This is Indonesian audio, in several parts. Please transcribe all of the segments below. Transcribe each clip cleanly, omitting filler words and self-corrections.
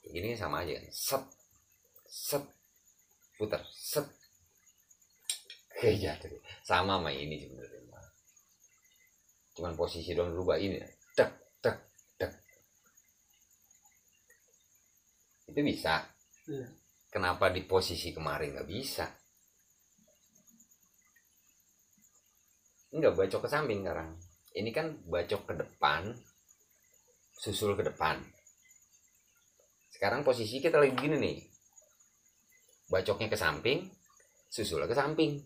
Ini sama aja kan, set set putar set kayak jatuh sama ini sebenarnya, cuman posisi doang berubah. Ini tek tek tek itu bisa. Kenapa di posisi kemarin nggak bisa? Enggak, bacok ke samping sekarang. Ini kan bacok ke depan, susul ke depan. Sekarang posisi kita lagi gini nih, bacoknya ke samping, susul ke samping.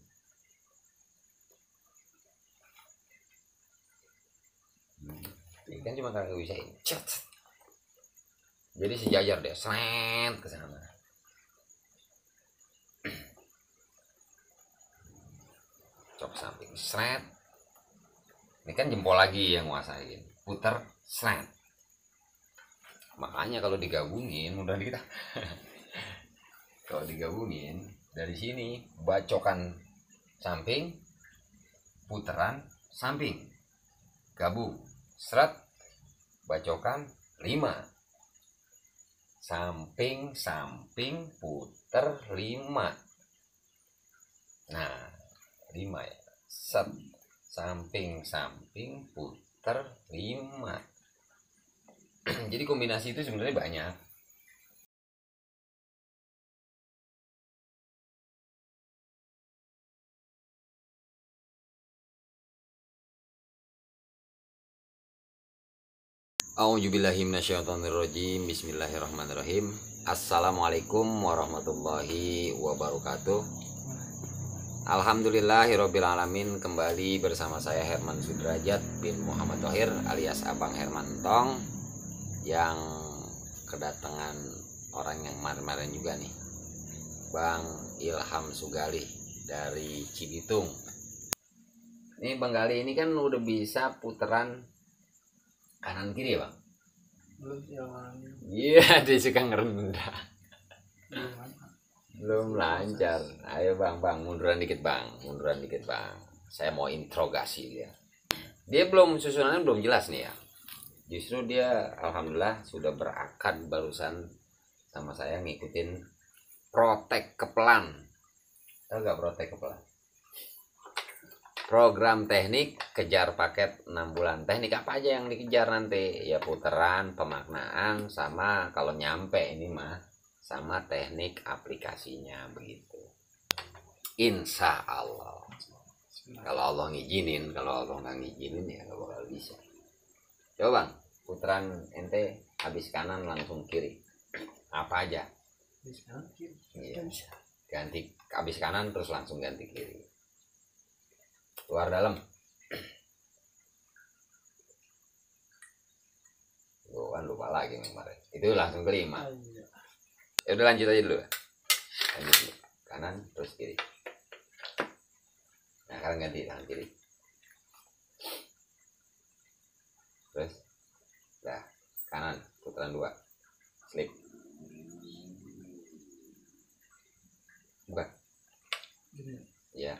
Ini kan cuma kagak bisa ini. Jadi sejajar deh, seret ke sana. Cok samping, seret. Ini kan jempol lagi yang nguasain, putar, seret. Makanya kalau digabungin mudah kita. Kalau digabungin dari sini bacokan samping, putaran samping, gabung, seret, bacokan 5, samping samping puter 5. Nah 5 ya, set, samping samping puter 5. Jadi kombinasi itu sebenarnya banyak. A'udzubillahiminasyaitonirrojim. Bismillahirrahmanirrahim. Assalamualaikum warahmatullahi wabarakatuh. Alhamdulillahirrabbilalamin. Kembali bersama saya Herman Sudrajat bin Muhammad Thohir alias Abang Herman Tong, yang kedatangan orang yang kemarin-kemarin juga nih, Bang Ilham Sugalih dari Cibitung. Ini Bang Gali ini kan udah bisa puteran kanan kiri ya Bang? Iya, dia suka ngerendah. Belum lancar. Ayo Bang, munduran dikit Bang. Saya mau interogasi dia. Dia susunannya belum jelas nih ya. Justru dia alhamdulillah sudah berakad barusan sama saya ngikutin Protek Kepelan. Tahu gak Protek Kepelan? Program teknik kejar paket 6 bulan. Teknik apa aja yang dikejar nanti? Ya putaran, pemaknaan, sama kalau nyampe ini mah sama teknik aplikasinya begitu. Insya Allah. Kalau Allah ngizinin, kalau Allah nggak ngizinin ya nggak bakal bisa. Coba Bang, putaran ente habis kanan langsung kiri. Apa aja? Habis kanan kiri. Iya. Ganti habis kanan terus langsung ganti kiri. Luar dalam. Tuh kan lupa lagi kemarin. Itu langsung kelima. Ya udah lanjut aja dulu. Lanjut dulu. Kanan terus kiri. Nah, sekarang ganti tangan kiri. Terus. Nah, kanan putaran 2. Slip. Bukan. Iya.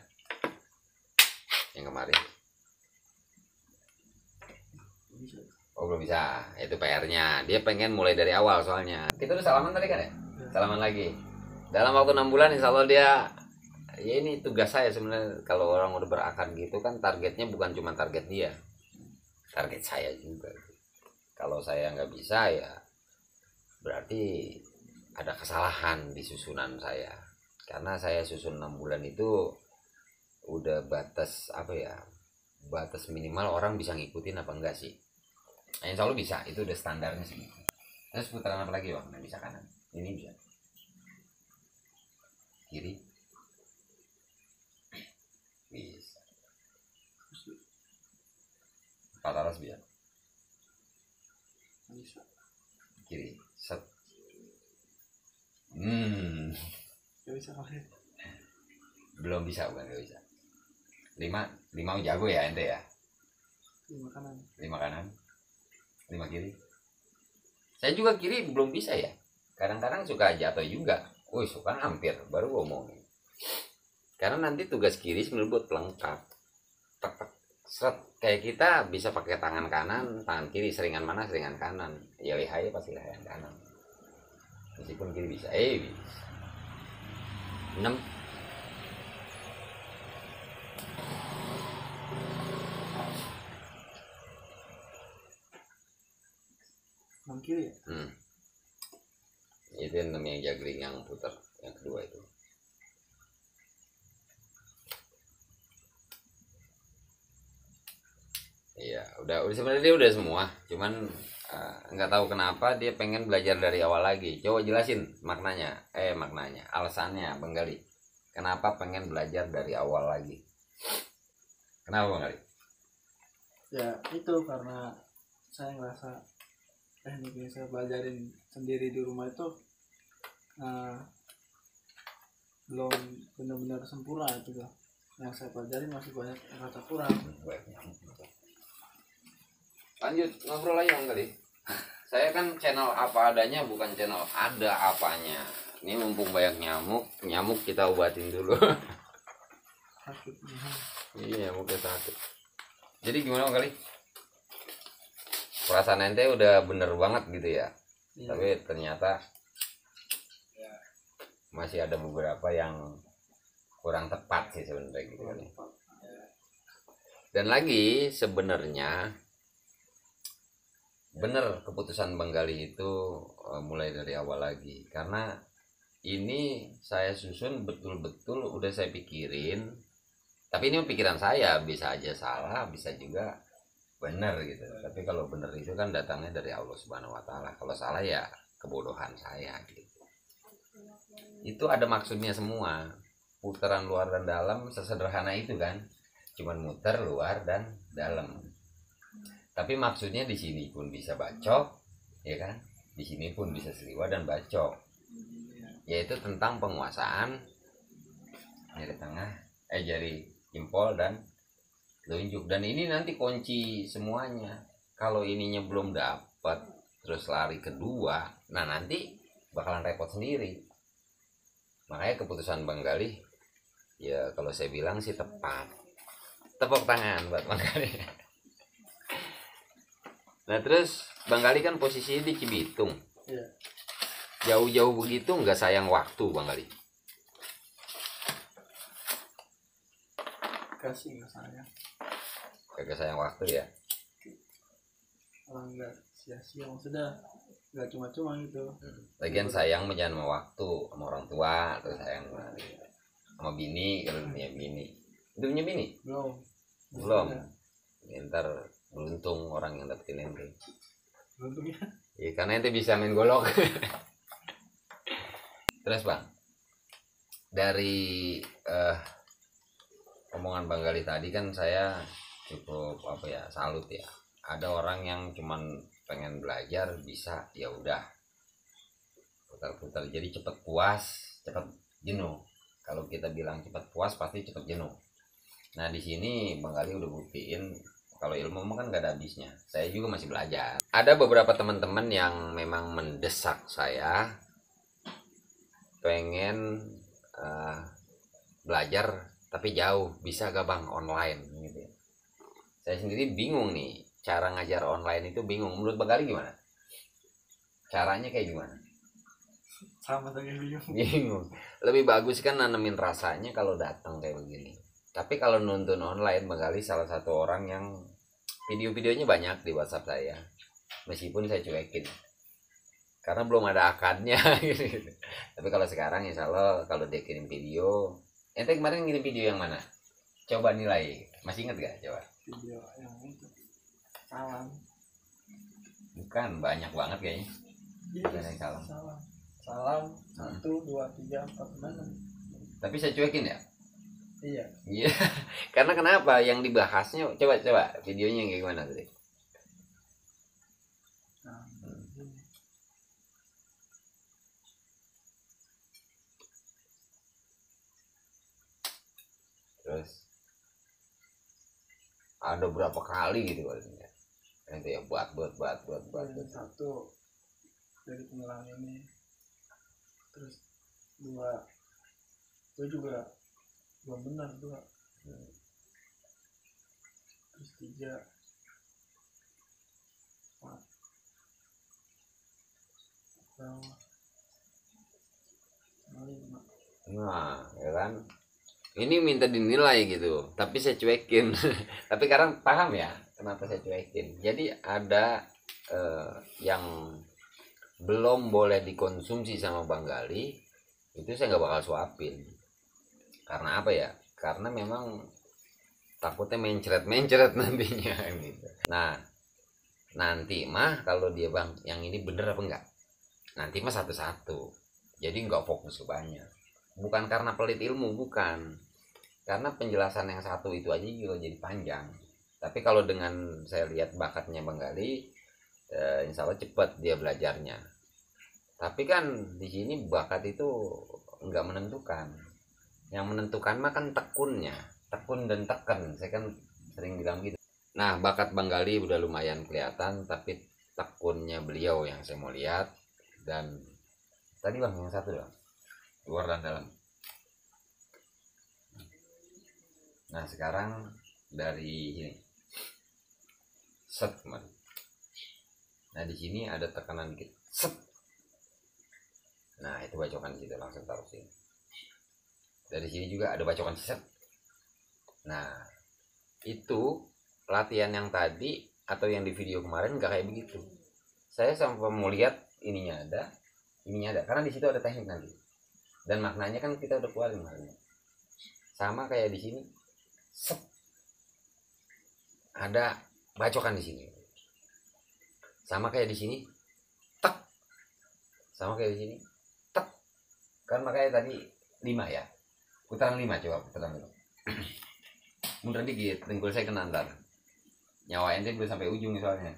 Yang kemarin. Oh belum bisa, itu PR-nya. Dia pengen mulai dari awal soalnya. Kita udah salaman tadi kan ya? Salaman lagi. Dalam waktu 6 bulan insya Allah dia, ya ini tugas saya sebenarnya. Kalau orang udah berakad gitu kan targetnya bukan cuma target dia, target saya juga. Kalau saya nggak bisa ya berarti ada kesalahan di susunan saya. Karena saya susun 6 bulan itu udah batas apa ya, batas minimal orang bisa ngikutin apa enggak sih. Nah, insya Allah bisa, itu udah standarnya sih. Terus putaran apa lagi Bang? Nah, bisa kanan, ini bisa kiri, bisa empat atas bisa kiri, set. Belum bisa, bukan gak bisa. 5 jago ya ente ya. 5 kanan 5 kiri. Saya juga kiri belum bisa ya. Kadang-kadang suka jatuh juga. Suka hampir baru ngomongin. Karena nanti tugas kiri sebenarnya buat pelengkap. Seret kayak kita bisa pakai tangan kanan, tangan kiri, seringan mana seringan kanan. Ya lihai pasti yang kanan. meskipun kiri bisa. Bisa. 6. Kiri ya? Itu yang namanya juggling yang putar yang kedua itu. Iya, udah sebenarnya dia udah semua, cuman nggak tahu kenapa dia pengen belajar dari awal lagi. Coba jelasin maknanya, alasannya Bang Gali. Kenapa pengen belajar dari awal lagi? Kenapa Bang Gali? Ya itu karena saya ngerasa teknik yang saya belajarin sendiri di rumah itu belum benar-benar sempurna itu loh. Yang saya pelajari masih banyak yang kata kurang. Lanjut ngobrol aja Bang Gali. Saya kan channel apa adanya, bukan channel ada apanya. Ini mumpung banyak nyamuk kita obatin dulu. Sakit. Iya, nyamuknya sakit. Jadi gimana Bang Gali? Perasaan ente udah bener banget gitu ya. Tapi ternyata masih ada beberapa yang kurang tepat sih sebenarnya gitu kan. Dan lagi sebenarnya bener keputusan Bang Gali itu mulai dari awal lagi, karena ini saya susun betul-betul udah saya pikirin. Tapi ini pikiran saya, bisa aja salah, bisa juga benar gitu. Tapi kalau benar itu kan datangnya dari Allah Subhanahu wa taala. Kalau salah ya kebodohan saya gitu. Itu ada maksudnya semua. Putaran luar dan dalam sesederhana itu kan. Cuman muter luar dan dalam. Tapi maksudnya di sini pun bisa bacok, ya kan? Di sini pun bisa seliwa dan bacok. Yaitu tentang penguasaan jari tengah, jari jempol dan telunjuk. Dan ini nanti kunci semuanya. Kalau ininya belum dapat terus lari kedua, nah nanti bakalan repot sendiri. Makanya keputusan Bang Gali ya kalau saya bilang sih tepat. Tepuk tangan buat Bang Gali. Nah terus Bang Gali kan posisinya di Cibitung. Jauh-jauh begitu nggak sayang waktu Bang Gali? Kasih nggak sayang. Kagak sayang waktu ya. Orang nggak sia-sia maksudnya, nggak cuma-cuma gitu. Lagian sayang jangan sama waktu, sama orang tua, atau sayang sama bini kalau punya bini. Itu punya bini? Belum. Ya, ntar beruntung orang yang dapetin ente. Beruntung ya? Iya, karena ente bisa main golok. Terus Bang, dari omongan Bang Gali tadi kan saya cukup salut ya. Ada orang yang cuman pengen belajar bisa ya udah putar-putar, jadi cepet puas, cepet jenuh. Kalau kita bilang cepet puas pasti cepet jenuh. Nah di sini Bang Gali udah buktiin kalau ilmu kan gak ada habisnya. Saya juga masih belajar. Ada beberapa teman-teman yang memang mendesak saya pengen belajar tapi jauh, bisa gak Bang online gitu. Saya sendiri bingung nih, cara ngajar online itu bingung. Menurut Bang Gali gimana? Caranya kayak gimana? Sama saja bingung. Bingung. Lebih bagus kan nanemin rasanya kalau datang kayak begini. Tapi kalau nonton online, Bang Gali salah satu orang yang video-videonya banyak di WhatsApp saya. Meskipun saya cuekin. Karena belum ada akadnya gitu. Tapi kalau sekarang insya Allah kalau dia kirim video, ente kemarin ngirim video yang mana? Coba nilai. Masih inget gak? Coba. Video yang itu. Salam. Bukan, banyak banget kayaknya. Yes, Salam. Salam. 1, 2, 3, 4, 5. Tapi saya cuekin ya? Iya. Iya. Karena kenapa? Yang dibahasnya coba videonya yang gimana tadi? Nah, Terus ada berapa kali gitu katanya. Nanti ya buat. Satu dari pengelang ini. Terus 2 itu juga belum benar 2. Terus 3 4 bawah Nah, ya kan, ini minta dinilai gitu tapi saya cuekin. Tapi sekarang paham ya kenapa saya cuekin. Jadi ada yang belum boleh dikonsumsi sama Bang Gali, itu saya nggak bakal suapin. Karena apa ya, karena memang takutnya mencret nantinya gitu. Nah nanti mah kalau dia bang yang ini bener apa enggak, nanti mah satu-satu, jadi nggak fokus ke banyak. Bukan karena pelit ilmu, bukan, karena penjelasan yang satu itu aja juga jadi panjang. Tapi kalau dengan saya lihat bakatnya Bang Gali, insya Allah cepat dia belajarnya. Tapi kan di sini bakat itu nggak menentukan, yang menentukan mah kan tekunnya, tekun dan tekan, saya kan sering bilang gitu. Nah bakat Bang Gali udah lumayan kelihatan, tapi tekunnya beliau yang saya mau lihat. Dan tadi bang yang satu bang, luar dan dalam. Nah sekarang dari sini set man. Nah di sini ada tekanan dikit set. Nah itu bacokan situ, langsung taruh sini. Dari sini juga ada bacokan set. Nah itu latihan yang tadi atau yang di video kemarin nggak kayak begitu. Saya sampai mau lihat ininya ada, karena di situ ada teknik nanti. Dan maknanya kan kita udah keluarin maknanya. Sama kayak di sini, set. Ada bacokan di sini. Sama kayak di sini, tek. Sama kayak di sini, tek. Kan makanya tadi 5 ya. Putaran 5 coba, putaran 5. Mundur dikit, dengkul saya kena ntar. Nyawa ente belum sampai ujung soalnya.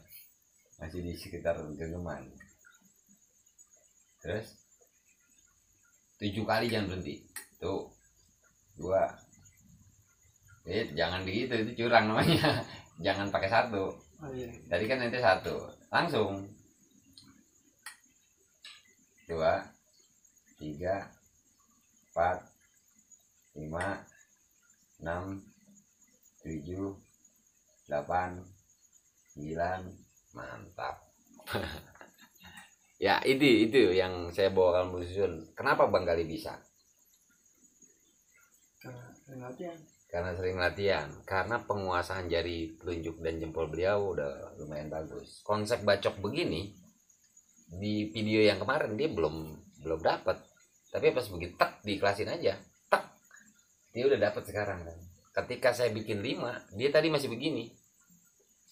Masih di sekitar genggaman. Terus 7 kali jangan berhenti. Tuh 2. Jangan gitu, itu curang namanya. Jangan pakai 1. Iya. Tadi kan nanti 1. Langsung 2 3 4 5 6 7 8 9. Mantap. Ya itu yang saya bawa kamu susun. Kenapa Bang Gali bisa? Karena sering latihan. Karena penguasaan jari telunjuk dan jempol beliau udah lumayan bagus. Konsep bacok begini di video yang kemarin dia belum dapat. Tapi pas begitu tak diiklasin aja, tak dia udah dapat sekarang kan. Ketika saya bikin 5, dia tadi masih begini.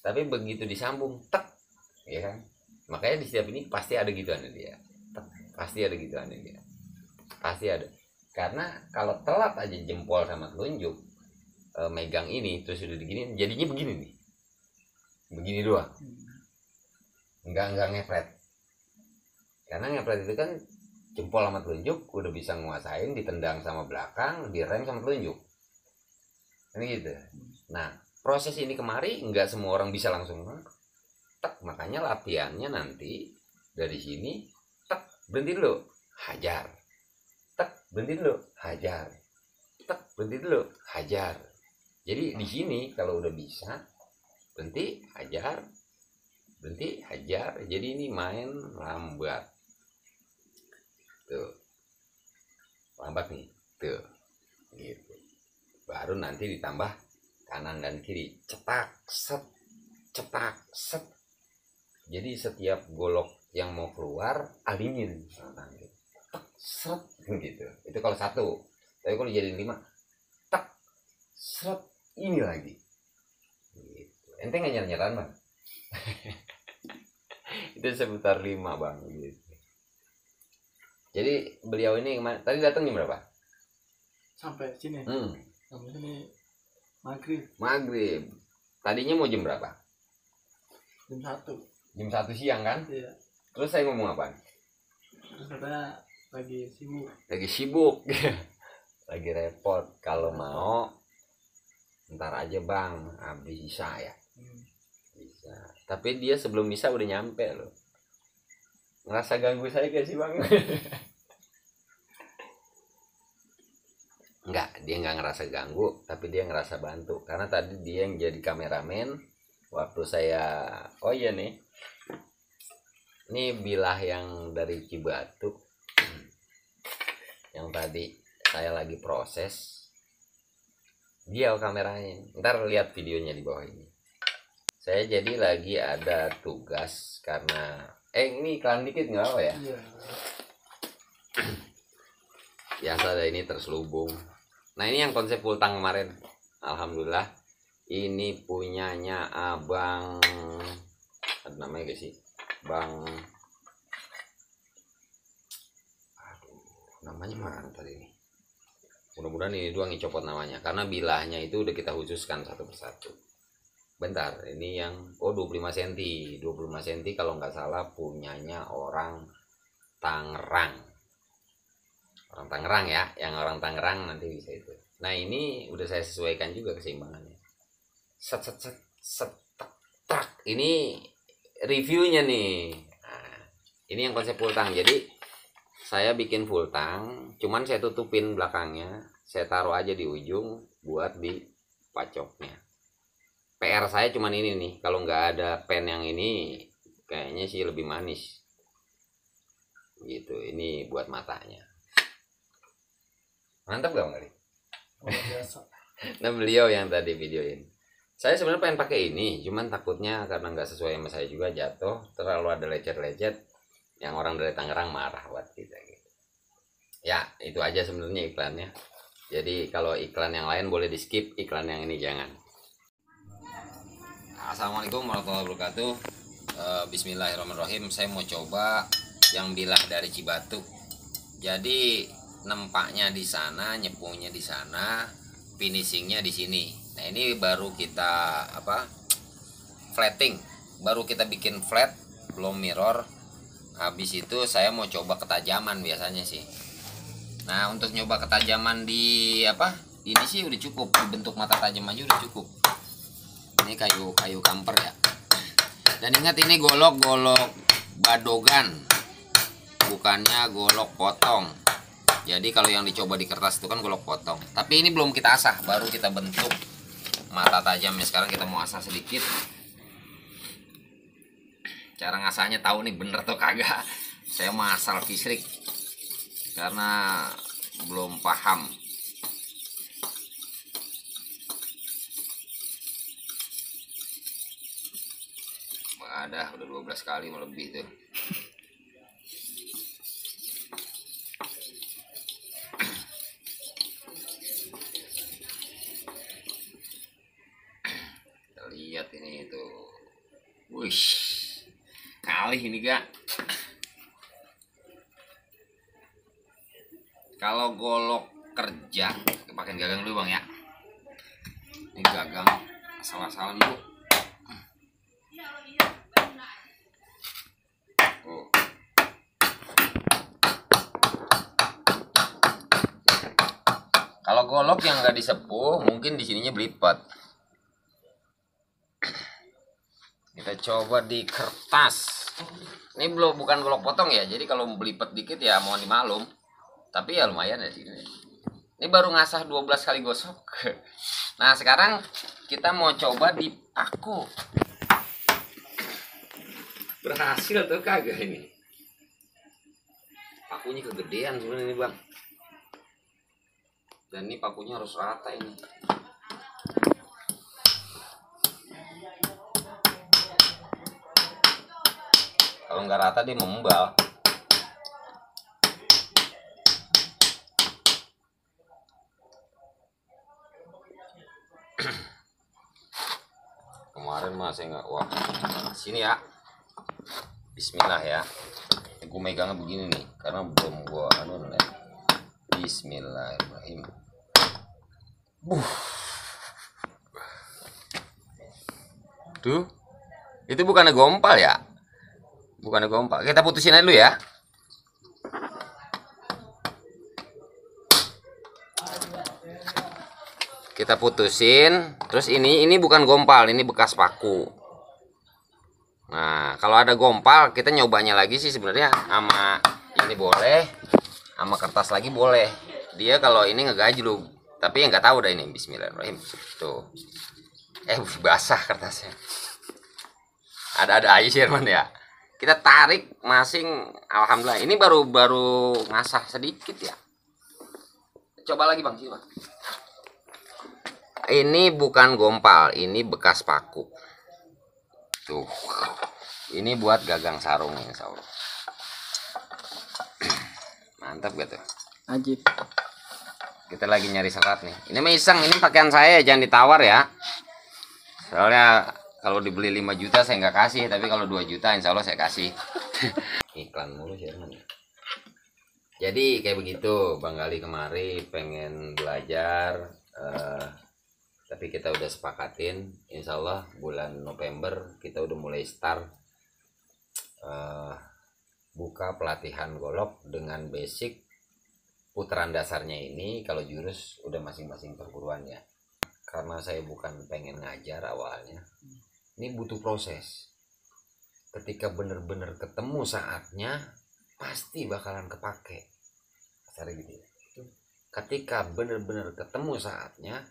Tapi begitu disambung, tak, ya kan? Makanya di setiap ini pasti ada gituannya dia. Pasti ada gituannya dia. Pasti ada. Karena kalau telat aja jempol sama telunjuk megang ini terus udah begini, jadinya begini nih. Begini doang. Enggak ngepret. Karena ngepret itu kan jempol sama telunjuk udah bisa nguasain, ditendang sama belakang, direm sama telunjuk. Ini gitu. Nah, proses ini kemari enggak semua orang bisa langsung tak, makanya latihannya nanti dari sini tak, berhenti dulu, hajar, tak, berhenti dulu, hajar, tak, berhenti dulu, hajar. Jadi di sini kalau udah bisa berhenti, hajar, berhenti, hajar. Jadi ini main lambat tuh, lambat nih tuh gitu. Baru nanti ditambah kanan dan kiri, cetak set, cetak set. Jadi setiap golok yang mau keluar alinin sama tangan, tak set gitu. Itu kalau 1. Tapi kalau jadi 5, tak set ini lagi. Gitu. Ente nggak nyeran bang? Itu seputar 5 bang. Gitu. Jadi beliau ini tadi datang jam berapa? Sampai sini. Sampai sini maghrib. Tadinya mau jam berapa? Jam 1. Jam 1 siang kan? Iya. Terus saya ngomong apa? Terus katanya lagi sibuk. Lagi repot. Kalau mau ntar aja bang, habis Isya ya. Bisa. Tapi dia sebelum Isya udah nyampe loh. Ngerasa ganggu saya gak sih bang? Enggak, dia nggak ngerasa ganggu, tapi dia ngerasa bantu. Karena tadi dia yang jadi kameramen waktu saya, oh iya nih, ini bilah yang dari Cibatu yang tadi saya lagi proses. Dia kameranya, ntar lihat videonya di bawah ini. Saya jadi lagi ada tugas karena ini iklan dikit nggak apa ya? Iya. Biasa ada ini terselubung. Nah ini yang konsep full tank kemarin. Alhamdulillah ini punyanya abang, ada namanya gak sih? Bang, aduh, namanya mana tadi ini? Mudah-mudahan ini doang yang copot namanya, karena bilahnya itu udah kita khususkan satu persatu. Bentar, ini yang 25 cm 25 cm kalau nggak salah punyanya orang Tangerang. Orang Tangerang ya, yang orang Tangerang nanti bisa itu. Nah ini udah saya sesuaikan juga keseimbangannya. Set set set set tak. Ini reviewnya nih. Nah, ini yang konsep full tank. Jadi saya bikin full tank, cuman saya tutupin belakangnya, saya taruh aja di ujung buat di pacoknya. PR saya cuman ini nih, kalau nggak ada pen yang ini kayaknya sih lebih manis gitu. Ini buat matanya, mantap gak Bang? Biasa. Nah beliau yang tadi videoin, saya sebenarnya pengen pakai ini, cuman takutnya karena nggak sesuai sama saya juga jatuh, terlalu ada lecet-lecet, yang orang dari Tangerang marah buat kita gitu. Ya itu aja sebenarnya iklannya. Jadi kalau iklan yang lain boleh di skip, iklan yang ini jangan. Assalamualaikum warahmatullahi wabarakatuh. Bismillahirrahmanirrahim. Saya mau coba yang bilah dari Cibatu. Jadi nempaknya di sana, nyepungnya di sana, finishingnya di sini. Nah ini baru kita flatting, baru kita bikin flat, belum mirror. Habis itu saya mau coba ketajaman biasanya sih. Nah untuk nyoba ketajaman di ini sih udah cukup, dibentuk mata tajam aja udah cukup. Ini kayu kamper ya. Dan ingat ini golok badogan, bukannya golok potong. Jadi kalau yang dicoba di kertas itu kan golok potong. Tapi ini belum kita asah, baru kita bentuk mata tajamnya. Sekarang kita mau asah sedikit. Cara ngasahnya tahu nih bener atau kagak. Saya mau asal kisrik karena belum paham. Ada udah 12 kali lebih tuh. Kita lihat ini tuh. Wih, kali ini gak. Kalau golok kerja, pakai gagang dulu Bang ya. Ini gagang asal-asalan dulu. Kalau golok yang nggak disepuh, mungkin di sininya belipat. Kita coba di kertas. Ini bukan golok potong ya, jadi kalau belipat dikit ya mohon dimaklum. Tapi ya lumayan ya sini. Ini baru ngasah 12 kali gosok. Nah sekarang kita mau coba di paku. Berhasil atau kagak ini? Pakunya kegedean sebenarnya ini Bang. Dan ini pakunya harus rata ini. Kalau nggak rata dia membal. Kemarin mah saya nggak, wah sini ya. Bismillah ya. Gue megangnya begini nih, karena belum gue nih. Bismillahirrahmanirrahim. Tuh, itu bukannya gompal ya? Bukannya gompal. Kita putusin aja dulu ya. Kita putusin. Terus ini bukan gompal, ini bekas paku. Nah, kalau ada gompal, kita nyobanya lagi sih sebenarnya sama ini boleh, sama kertas lagi boleh. Dia kalau ini ngegajlug, tapi yang nggak tahu dah ini. Bismillahirrahmanirrahim. Tuh. Basah kertasnya. Ada aja sih Herman ya. Kita tarik masing, alhamdulillah. Ini baru ngasah sedikit ya. Coba lagi bang, sini bang. Ini bukan gompal, ini bekas paku. Tuh, ini buat gagang sarung insya Allah. Mantap gitu. Ajib. Kita lagi nyari serat nih. Ini mah iseng, ini pakaian saya, jangan ditawar ya. Soalnya kalau dibeli 5 juta saya nggak kasih, tapi kalau 2 juta insya Allah saya kasih. Iklan mulu sih. Jadi kayak begitu, Bang Gali kemari pengen belajar, tapi kita udah sepakatin, insya Allah bulan November kita udah mulai start buka pelatihan golok dengan basic putaran dasarnya ini. Kalau jurus udah masing-masing perguruan ya. Karena saya bukan pengen ngajar awalnya, ini butuh proses. Ketika bener-bener ketemu saatnya, pasti bakalan kepake. Kasarnya gitu ya. Ketika bener-bener ketemu saatnya,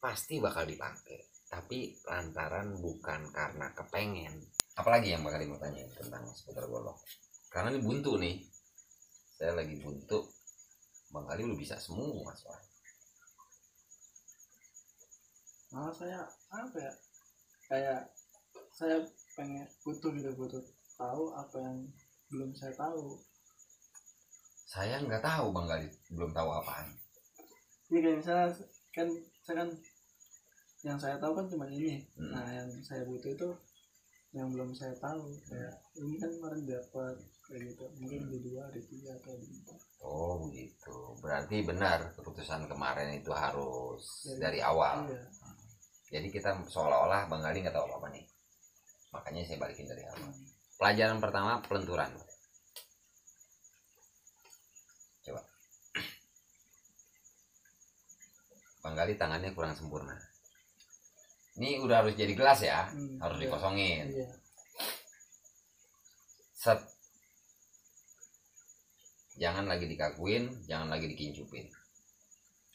pasti bakal dipakai. Tapi lantaran bukan karena kepengen. Apalagi yang bakal mau tanya tentang seputar golok? Karena ini buntu nih. Saya lagi buntu. Bang Gali lu bisa semua soalnya. Malah saya apa ya? Kayak saya pengen butuh tahu apa yang belum saya tahu. Saya nggak tahu Bang Gali, belum tahu apaan. Ini kayak misalnya kan saya kan yang saya tahu kan cuma ini. Nah yang saya butuh itu yang belum saya tahu. Kayak ini kan kemarin dapat kayak gitu. Mungkin di 2, di 3 atau di 4. Oh begitu. Berarti benar keputusan kemarin itu harus dari awal. Iya. Jadi kita seolah-olah Bang Gali nggak tahu apa-apa nih. Makanya saya balikin dari awal. Pelajaran pertama pelenturan. Coba. Bang Gali tangannya kurang sempurna. Ini udah harus jadi gelas ya, harus dikosongin. Iya. Set. Jangan lagi dikakuin, jangan lagi dikincupin.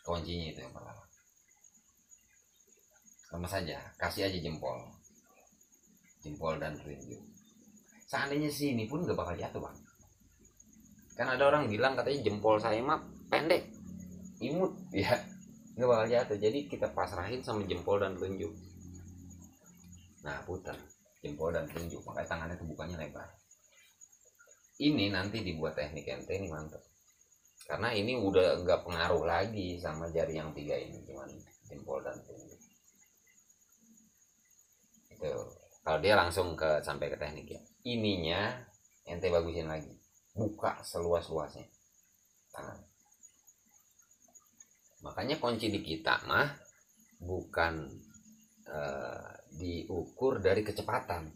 Kuncinya itu yang pertama. Sama saja, kasih aja jempol. Jempol dan telunjuk. Seandainya sini pun gak bakal jatuh bang. Kan ada orang bilang katanya jempol saya mah pendek, imut, ya nggak bakal jatuh. Jadi kita pasrahin sama jempol dan telunjuk. Nah putar jempol dan telunjuk, makanya tangannya terbukanya lebar. Ini nanti dibuat teknik ente ini mantep. Karena ini udah nggak pengaruh lagi sama jari yang 3 ini, cuman jempol dan telunjuk. Itu kalau dia langsung sampai ke teknik ya. Ininya ente bagusin lagi. Buka seluas-luasnya tangan. Makanya kunci di kita mah bukan diukur dari kecepatan.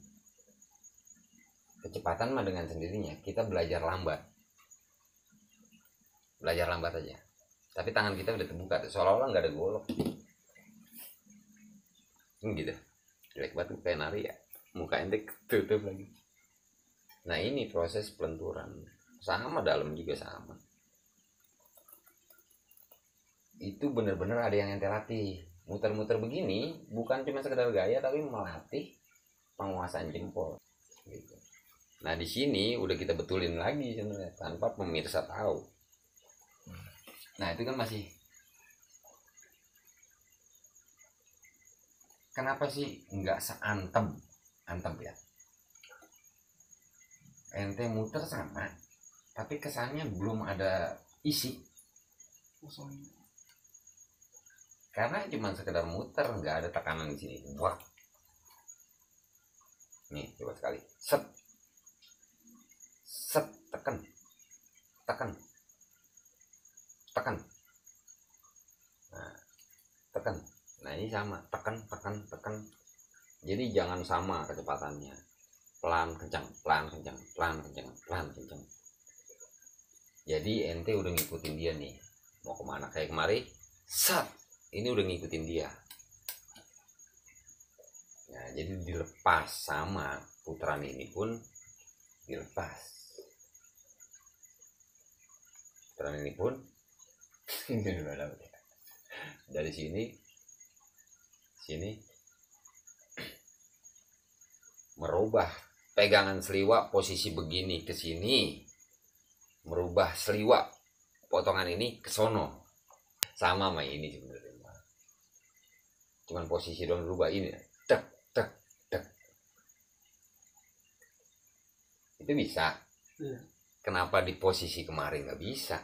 Kecepatan mah dengan sendirinya kita belajar lambat aja. Tapi tangan kita udah terbuka, seolah-olah nggak ada golok. Gitu. Jelek banget kayak nari ya. Muka ente tutup lagi. Nah ini proses pelenturan. Sama dalam juga sama. Itu bener-bener ada yang ente latih. Muter-muter begini bukan cuma sekedar gaya, tapi melatih penguasaan jempol. Gitu. Nah di sini udah kita betulin lagi sebenarnya tanpa pemirsa tahu. Nah itu kan masih. Kenapa sih nggak seantem ya? Ente muter sama, tapi kesannya belum ada isi. Karena cuma sekedar muter, nggak ada tekanan di sini. Wah, nih coba sekali, set, tekan, nah, tekan. Nah ini sama, tekan. Jadi jangan sama kecepatannya. Pelan kencang. Jadi ente udah ngikutin dia nih, mau kemana kayak kemari, sat, ini udah ngikutin dia. Nah jadi dilepas sama putaran ini pun dilepas. Putaran ini pun dari sini merubah pegangan seliwak posisi begini ke sini, merubah seliwak potongan ini ke sono. sama ini sebenarnya, cuman posisi doang berubah. Ini tek tek tek, itu bisa. Kenapa di posisi kemarin nggak bisa?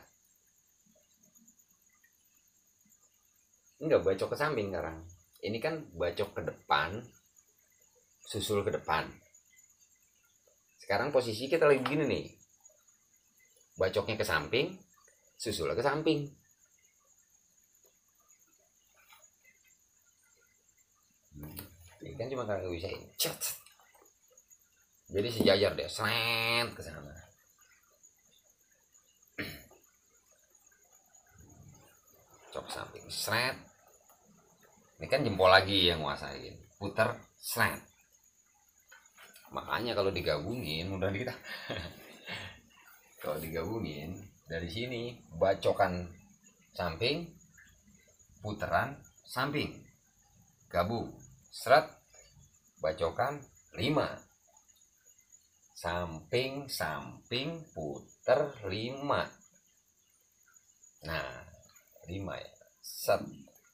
Enggak, bacok ke samping sekarang. Ini kan bacok ke depan, susul ke depan. Sekarang posisi kita lagi gini nih, bacoknya ke samping, susul ke samping. Ini kan cuma kalau bisa ini, jadi sejajar deh, seret ke sana. Cok samping, seret. Ini kan jempol lagi yang nguasain, puter, seret. Makanya kalau digabungin mudah kita. Kalau digabungin dari sini bacokan samping, puteran samping, gabung, seret, bacokan 5, samping samping puter 5. Nah 5 ya, set,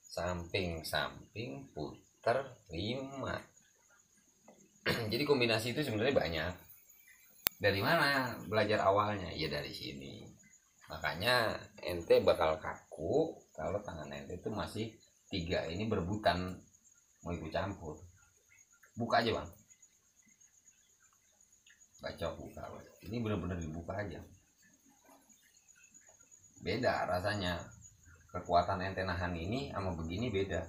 samping samping puter 5. Jadi kombinasi itu sebenarnya banyak. Dari mana belajar awalnya? Ya dari sini. Makanya ente bakal kaku kalau tangan ente itu masih 3 ini berebutan mau ikut campur. Buka aja bang, baca buka. Ini benar-benar dibuka aja. Beda rasanya. Kekuatan ente nahan ini sama begini beda.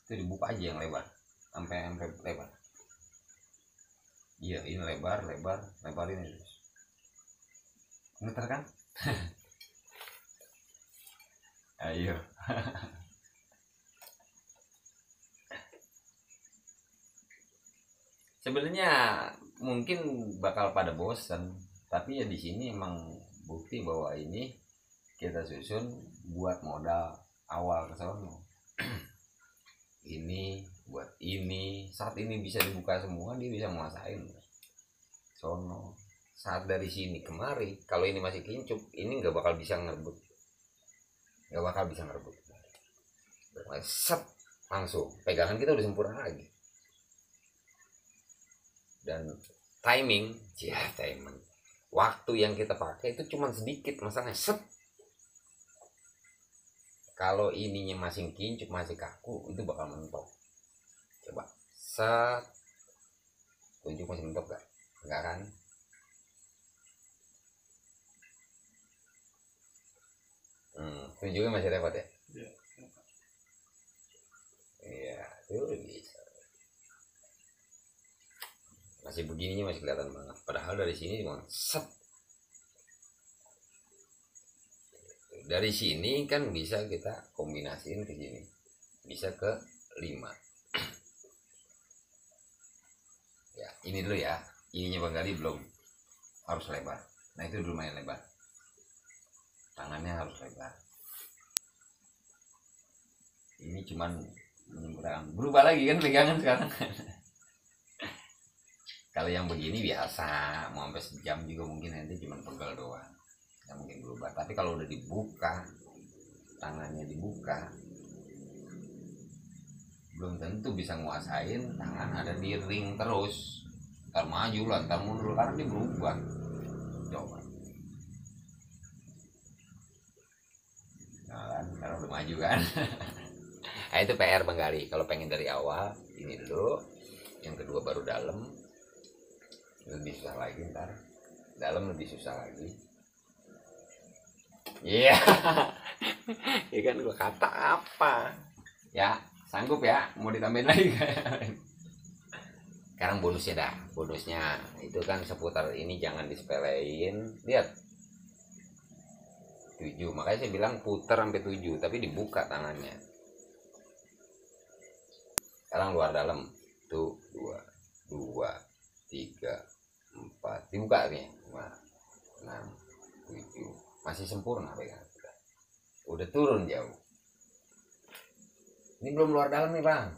Itu dibuka aja yang lebar, sampai lebar. Iya, ini lebar, lebarin ini. Ngeter kan? Ayo. Sebenarnya mungkin bakal pada bosan, tapi ya di sini emang bukti bahwa ini kita susun buat modal awal ke sono. Ini buat ini, saat ini bisa dibuka semua, dia bisa menguasain sono. Saat dari sini kemari, kalau ini masih kincup, ini nggak bakal bisa ngerebut, set, langsung pegangan kita udah sempurna lagi. Dan timing, waktu yang kita pakai itu cuma sedikit, masalahnya set. Kalau ininya masih kincup, masih kaku, itu bakal mentok. Coba set, tunjuk masih mentok gak? Enggak kan? Tunjuknya masih repot ya? Iya, itu bisa. Masih begininya masih kelihatan banget. Padahal dari sini cuma set. Dari sini kan bisa kita kombinasiin ke sini, bisa ke 5. Ya ini dulu ya, ininya Bang Gali belum harus lebar. Nah itu lumayan lebar, tangannya harus lebar. Ini cuman menyempurnakan, berubah lagi kan pegangan sekarang. Kalau yang begini biasa, mau sampai sejam juga mungkin nanti cuma pegel doang, nggak mungkin berubah. Tapi kalau udah dibuka, tangannya dibuka, belum tentu bisa nguasain. Tangan ada di ring terus, ntar maju lah, ntar mundur, karena dia berubah. Coba, nah kan, karena udah maju kan. Nah itu PR Bang Gali. Kalau pengen dari awal, ini dulu, yang kedua baru dalam. Lebih susah lagi ntar, dalam lebih susah lagi. Iya, ya kan gua kata apa ya, sanggup ya, mau ditambahin lagi. Sekarang bonusnya dah, bonusnya itu kan seputar ini, jangan disepelein. Lihat 7, makanya saya bilang putar sampai 7, tapi dibuka tangannya. Sekarang luar dalam tuh, 2, 3, 4, dibuka nih, 5, 6, 7, masih sempurna pegang. Udah turun jauh. Ini belum luar dalam nih bang.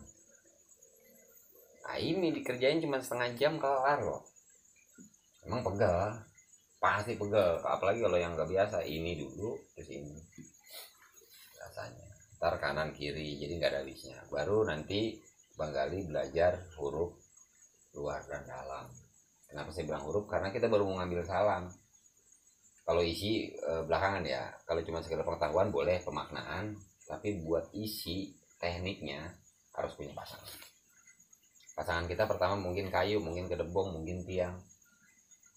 Nah ini dikerjain cuma setengah jam kelar loh. Emang pegel, pasti pegel. Apalagi kalau yang nggak biasa, ini dulu terus ini. bahasanya. Ntar kanan kiri, jadi nggak ada habisnya. Baru nanti Bang Gali belajar huruf luar dan dalam. Kenapa saya bilang huruf? Karena kita baru mau ngambil salam. Kalau isi belakangan ya. Kalau cuma sekedar pengetahuan boleh, pemaknaan. Tapi buat isi tekniknya harus punya pasangan. Pasangan kita pertama mungkin kayu, mungkin kedebong, mungkin tiang.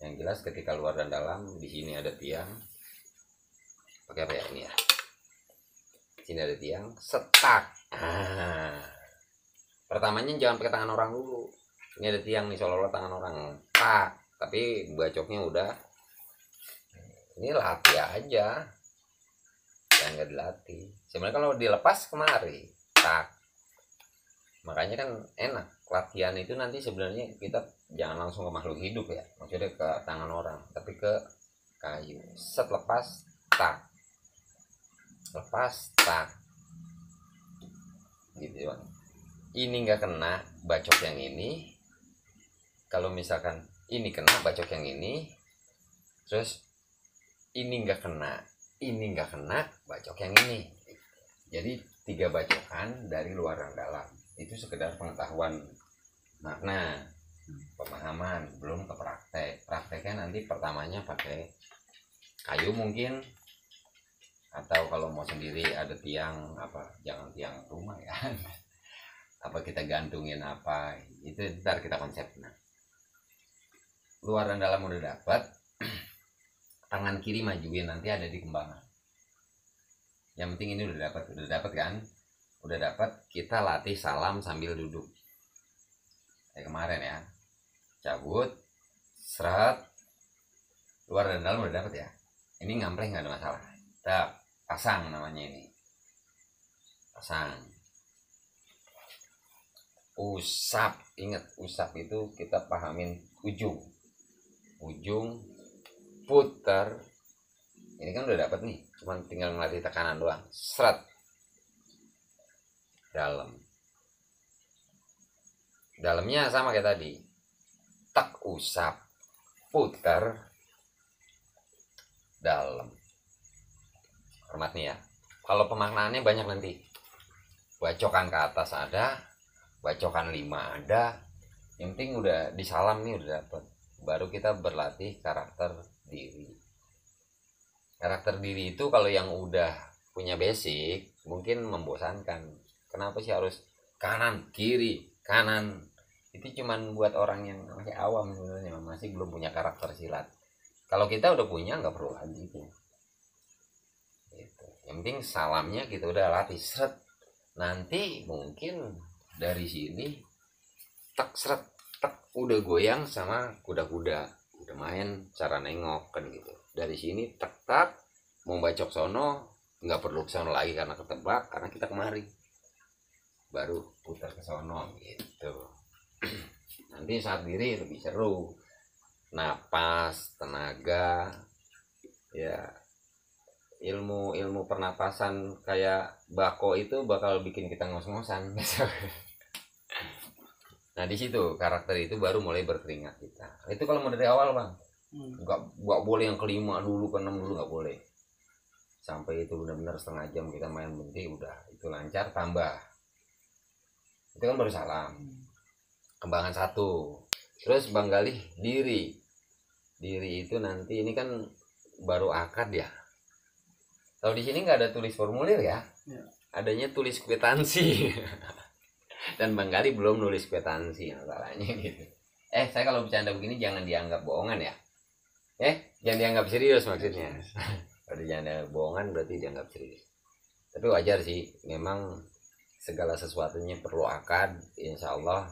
Yang jelas ketika luar dan dalam, di sini ada tiang. Pakai apa ya ini ya? Sini ada tiang, setak. Pertamanya jangan pakai tangan orang dulu. Ini ada tiang nih, seolah-olah tangan orang. Tak, tapi bacoknya udah. Ini latih aja. Yang nggak dilatih. Sebenarnya kalau dilepas kemari, tak. Makanya kan enak. Latihan itu nanti sebenarnya kita jangan langsung ke makhluk hidup ya. Maksudnya ke tangan orang, tapi ke kayu. Set lepas, tak. Lepas, tak. Gitu kan. Ini nggak kena bacok yang ini. Kalau misalkan ini kena bacok yang ini, terus ini nggak kena bacok yang ini. Jadi 3 bacokan dari luar dan dalam. Itu sekedar pengetahuan makna, pemahaman, belum ke praktek. Prakteknya nanti pertamanya pakai kayu mungkin, atau kalau mau sendiri ada tiang apa, jangan tiang rumah ya. Apa kita gantungin apa, itu ntar kita konsep. Nah, luar dan dalam udah dapat, tangan kiri majuin, nanti ada di kembangan. Yang penting ini udah dapat kan, udah dapat. Kita latih salam sambil duduk kayak kemarin ya, cabut, seret, luar dan dalam udah dapat ya. Ini ngampleng nggak ada masalah. Kita pasang namanya ini, pasang. Usap, ingat usap itu kita pahamin ujung putar. Ini kan udah dapat nih, cuman tinggal ngelatih tekanan doang. Seret, dalamnya sama kayak tadi, tak, usap, putar, dalam. Hormat nih ya, kalau pemaknaannya banyak nanti. Bacokan ke atas ada, bacokan 5 ada. Yang penting udah di salam nih udah dapet. Baru kita berlatih karakter diri. Karakter diri itu kalau yang udah punya basic mungkin membosankan. Kenapa sih harus kanan kiri kanan? Itu cuman buat orang yang masih awam sebenarnya, masih belum punya karakter silat. Kalau kita udah punya nggak perlu lagi itu. Gitu. Yang penting salamnya kita udah latih seret. Nanti mungkin dari sini tek seret tek udah goyang sama kuda-kuda, udah main cara nengok kan gitu. Dari sini tek tak mau bacok sono nggak perlu ke sono lagi karena ketebak, karena kita kemari baru putar ke sono gitu. Nanti saat diri lebih seru, napas, tenaga ya. Ilmu pernapasan kayak bako itu bakal bikin kita ngos-ngosan. Nah di situ karakter itu baru mulai berkeringat kita. Itu kalau mau dari awal bang, nggak boleh yang kelima dulu, keenam dulu nggak boleh. Sampai itu benar-benar setengah jam kita main bentik udah itu lancar, tambah. Itu kan baru salam, kembangan 1. Terus Bang Gali diri itu nanti ini kan baru akad ya. Kalau di sini nggak ada tulis formulir ya, adanya tulis kwitansi. Dan Bang Gali belum nulis kwitansi masalahnya gitu. Saya kalau bercanda begini jangan dianggap bohongan ya. Jangan dianggap serius maksudnya. Kalau dianggap bohongan berarti dianggap serius. Tapi wajar sih, memang segala sesuatunya perlu akad. Insya Allah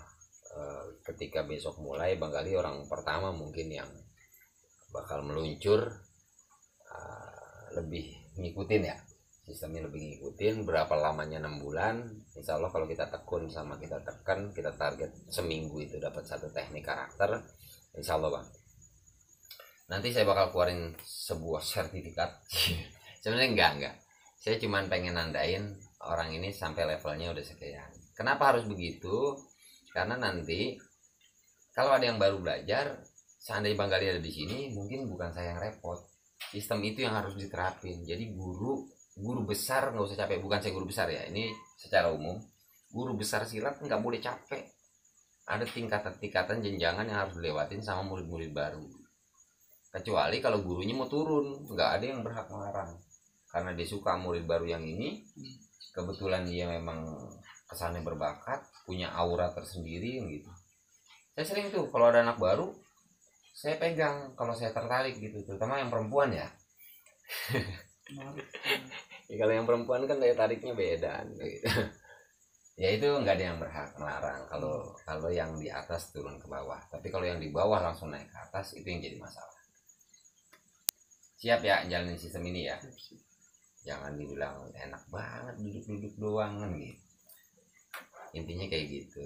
ketika besok mulai Bang Gali orang pertama mungkin yang bakal meluncur, lebih ngikutin ya, sistemnya lebih ngikutin. Berapa lamanya 6 bulan. Insya Allah kalau kita tekun sama kita tekan, kita target seminggu itu dapat 1 teknik karakter. Insya Allah bang, nanti saya bakal keluarin sebuah sertifikat. Sebenarnya enggak, saya cuman pengen nandain orang ini sampai levelnya udah sekian. Kenapa harus begitu? Karena nanti kalau ada yang baru belajar, seandainya Bang Gali ada di sini, mungkin bukan saya yang repot. Sistem itu yang harus diterapin. Jadi guru guru besar nggak usah capek. Bukan saya guru besar ya, ini secara umum guru besar silat nggak boleh capek. Ada tingkatan-tingkatan jenjangan yang harus dilewatin sama murid-murid baru. Kecuali kalau gurunya mau turun, nggak ada yang berhak melarang. Karena dia suka murid baru yang ini, kebetulan dia memang kesannya berbakat, punya aura tersendiri gitu. Saya sering tuh kalau ada anak baru, saya pegang kalau saya tertarik gitu, terutama yang perempuan ya. Ya, kalau yang perempuan kan daya tariknya beda gitu. Ya itu nggak ada yang berhak melarang kalau yang di atas turun ke bawah. Tapi kalau yang di bawah langsung naik ke atas, itu yang jadi masalah. Siap ya jalanin sistem ini ya. Jangan dibilang enak banget duduk-duduk doang kan gitu. Intinya kayak gitu.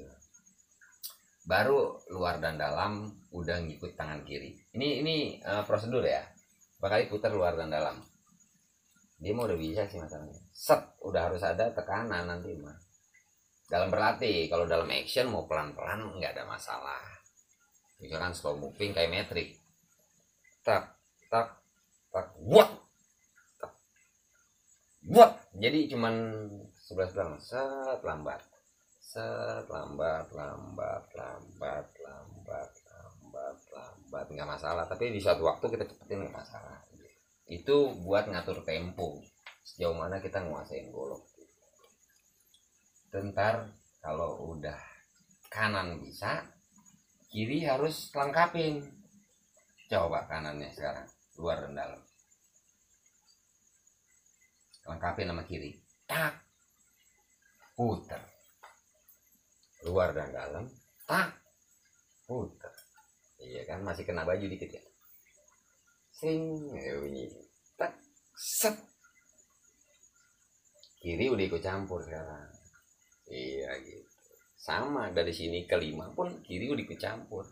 Baru luar dan dalam udah ngikut tangan kiri. Ini prosedur ya. Bakal putar luar dan dalam. Dia mau udah bisa sih masalahnya. Set, udah harus ada tekanan nanti mah. Dalam berlatih, kalau dalam action mau pelan-pelan nggak ada masalah. Misalkan slow moving kayak metrik. Tak, tak, tak, buat, tak, buat. Jadi cuman 11 belang, set lambat. Set lambat, lambat, lambat, lambat, lambat, lambat, nggak masalah. Tapi di suatu waktu kita cepetin nggak masalah. Itu buat ngatur tempo sejauh mana kita nguasain golok. Ntar kalau udah kanan bisa, kiri harus lengkapin. Coba kanannya sekarang, luar dan dalam. Lengkapin sama kiri. Tak, puter. Luar dan dalam, tak, puter. Iya kan, masih kena baju dikit ya. Sing, bunyi. Tak, set. Kiri udah ikut campur sekarang. Iya gitu. Sama dari sini ke 5 pun kiri udah ikut campur.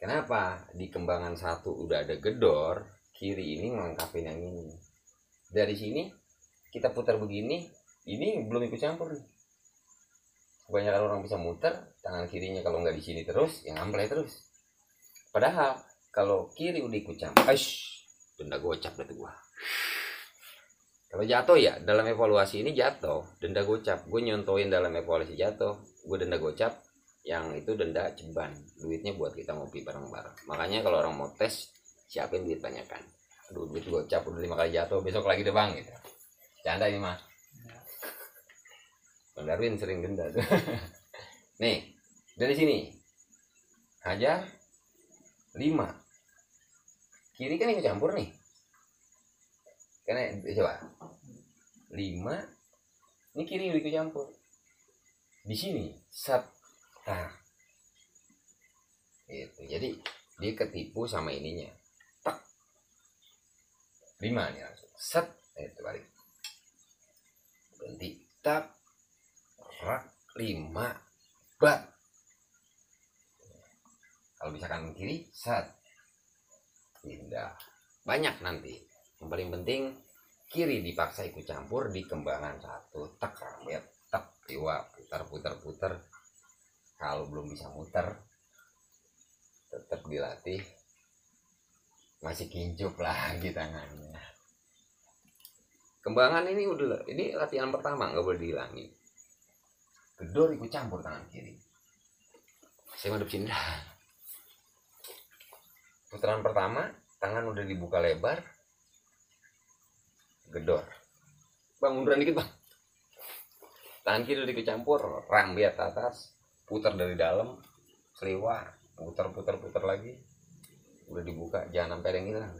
Kenapa? Di kembangan 1 udah ada gedor, kiri ini melengkapi yang ini. Dari sini kita putar begini, ini belum ikut campur nih. Kebanyakan orang bisa muter, tangan kirinya kalau nggak di sini terus, yang ngamplay terus. Padahal kalau kiri udah ikut campur, denda gocap dah tuh gua. Kalau jatuh ya, dalam evaluasi ini jatuh, denda gocap. Gue nyontoin dalam evaluasi jatuh, gue denda gocap, yang itu denda ceban. Duitnya buat kita ngopi bareng-bareng. Makanya kalau orang mau tes, siapin duit banyakan. Aduh, duit gocap udah 5 kali jatuh, besok lagi deh bang gitu. Canda ini mah. Bang Darwin sering denda tuh. Nih, dari sini. Hajar 5. Kiri kan ikut campur nih. Karena coba 5 ini kiri udah ikut campur di sini set tak itu, jadi dia ketipu sama ininya tak 5 nih langsung set itu balik berhenti tak rak 5 bat. Kalau bisa kanan kiri set pindah banyak nanti. Yang paling penting kiri dipaksa ikut campur di kembangan 1 tak rambet tak liwa putar. Kalau belum bisa muter tetap dilatih, masih kincup lagi tangannya. Kembangan ini udah, ini latihan pertama nggak boleh dihilangin. Gedor ikut campur tangan kiri. Saya madep sini. Putaran pertama tangan udah dibuka lebar. Gedor bang, munduran dikit bang, tangan kiri udah ikut campur, rambet atas, putar dari dalam, seliwa, putar lagi, udah dibuka, jangan sampai ada yang hilang,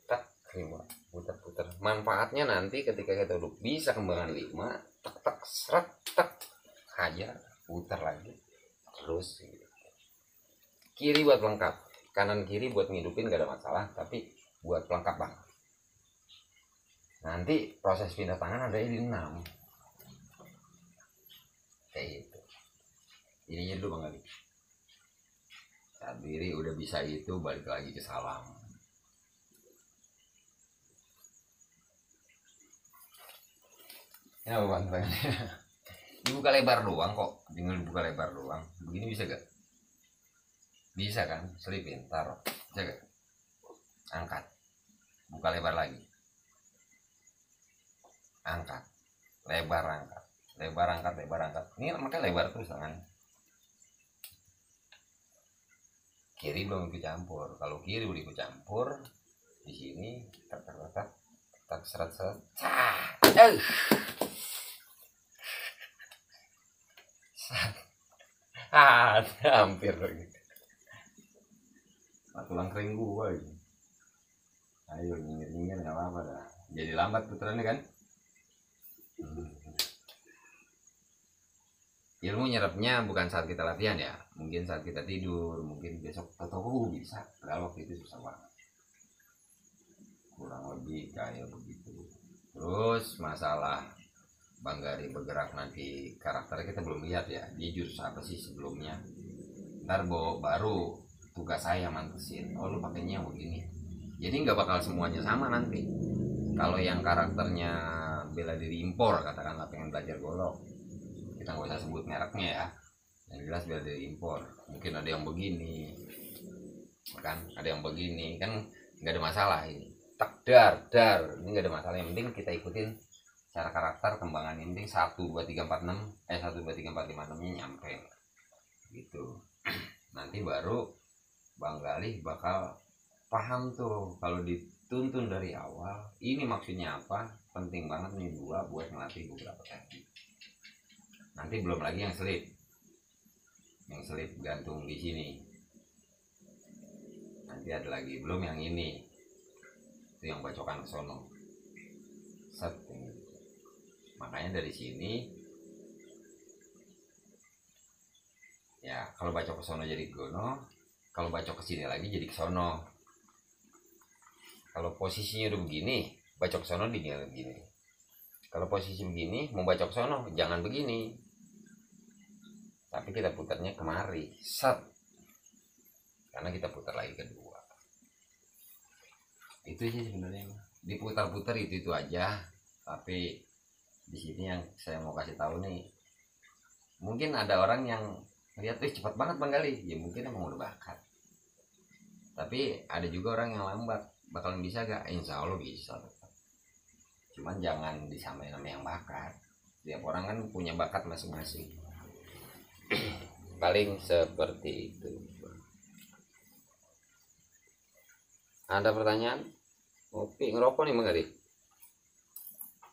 tak, seliwa, putar. Manfaatnya nanti ketika kita udah bisa kembangan 5, tak, seret, tak, hajar, putar lagi, terus gitu. Kiri buat lengkap, kanan kiri buat ngidupin gak ada masalah, tapi buat pelengkap bang. Nanti proses pindah tangan ada di 6 kayak gitu. Ininya dulu bang Ali. Saat diri udah bisa itu, balik lagi ke salam. Ya bang, dibuka lebar doang kok, tinggal dibuka lebar doang. Begini bisa gak? Bisa kan? Selipin, taruh, bisa gak? Angkat, buka lebar lagi. angkat, lebar angkat, lebar angkat, lebar angkat. Ini makanya lebar terus tangan. Kiri belum ikut campur. Kalau kiri udah ikut campur, di sini tak seret-seret. Hampir gitu. Tulang kering gua gitu. Ayo nyengir-nyengir nggak apa-apa dah. Jadi lambat putarannya kan. Ilmu nyerapnya bukan saat kita latihan ya, mungkin saat kita tidur, mungkin besok tahu bisa. Kalau waktu itu susah banget. Kurang lebih kayak begitu. Terus masalah Bang Gari bergerak nanti karakter kita belum lihat ya, dia jurus apa sih sebelumnya. Ntar baru tugas saya mantesin, oh lu pakainya yang begini. Jadi nggak bakal semuanya sama nanti. Kalau yang karakternya bela diri impor, katakanlah pengen belajar golok, kita nggak usah sebut mereknya ya, yang jelas bela diri impor. Mungkin ada yang begini, kan ada yang begini, kan nggak ada masalah ini. Tak dar, ini nggak ada masalah. Yang penting kita ikutin cara karakter kembangan ini 1, 2, 3, 4, 6 1, 2, 3, 4, 5, 6 nya nyampe gitu. Nanti baru Bang Galih bakal paham tuh kalau dituntun dari awal ini maksudnya apa. Penting banget nih 2 buat ngelatih beberapa teknik. Nanti belum lagi yang selip gantung di sini, nanti ada lagi belum yang ini, itu yang bacokan ke sono set. Makanya dari sini ya, kalau bacok ke sono jadi gono, kalau bacok ke sini lagi jadi ke sono. Kalau posisinya udah begini, bacok ke sono ditinggal begini. Kalau posisi begini mau bacok ke sono jangan begini, tapi kita putarnya kemari set, karena kita putar lagi kedua. Itu aja sebenarnya, diputar-putar itu aja. Tapi di sini yang saya mau kasih tahu nih, mungkin ada orang yang lihat cepat banget Bang Galih, ya mungkin emang udah bakat. Tapi ada juga orang yang lambat, bakalan bisa gak? Insya Allah bisa tetap. Cuman jangan disamain sama yang bakat. Tiap orang kan punya bakat masing-masing. Paling seperti itu. Ada pertanyaan? Ngopi ngerokok nih Bang Galih?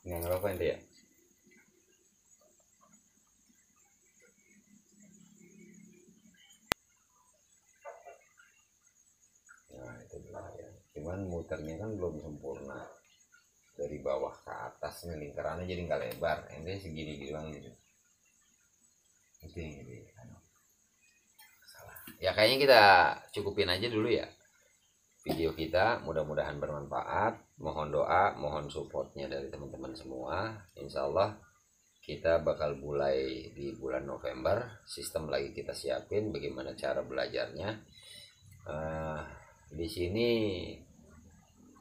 Nggak ngerokok ente ya? Nah itu ya. Cuman muternya kan belum sempurna, dari bawah ke atas nih lingkarannya jadi nggak lebar, ente segini doang gitu. Itu yang ini salah. Ya kayaknya kita cukupin aja dulu ya video kita, mudah-mudahan bermanfaat. Mohon doa, mohon supportnya dari teman-teman semua. Insya Allah kita bakal mulai di bulan November. Sistem lagi kita siapin bagaimana cara belajarnya. Di sini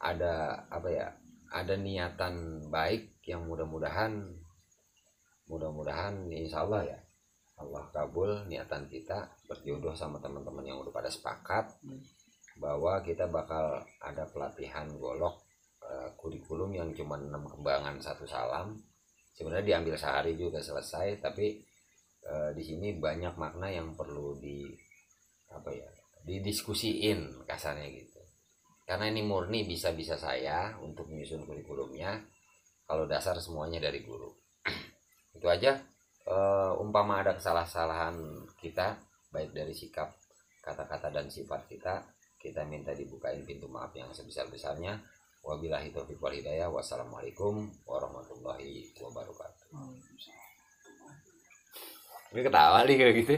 ada apa ya? Ada niatan baik yang mudah-mudahan insya Allah ya, Allah kabul niatan kita berjodoh sama teman-teman yang udah pada sepakat bahwa kita bakal ada pelatihan golok kurikulum yang cuma 6 kembangan 1 salam. Sebenarnya diambil sehari juga selesai, tapi di sini banyak makna yang perlu didiskusiin kasarnya gitu. Karena ini murni bisa-bisa saya untuk menyusun kurikulumnya. Kalau dasar semuanya dari guru. Itu aja. Umpama ada kesalahan kita baik dari sikap, kata-kata dan sifat kita minta dibukain pintu maaf yang sebesar-besarnya. Wabillahi taufiq wal hidayah. Wassalamualaikum warahmatullahi wabarakatuh. Ini ketawa nih kayak gitu.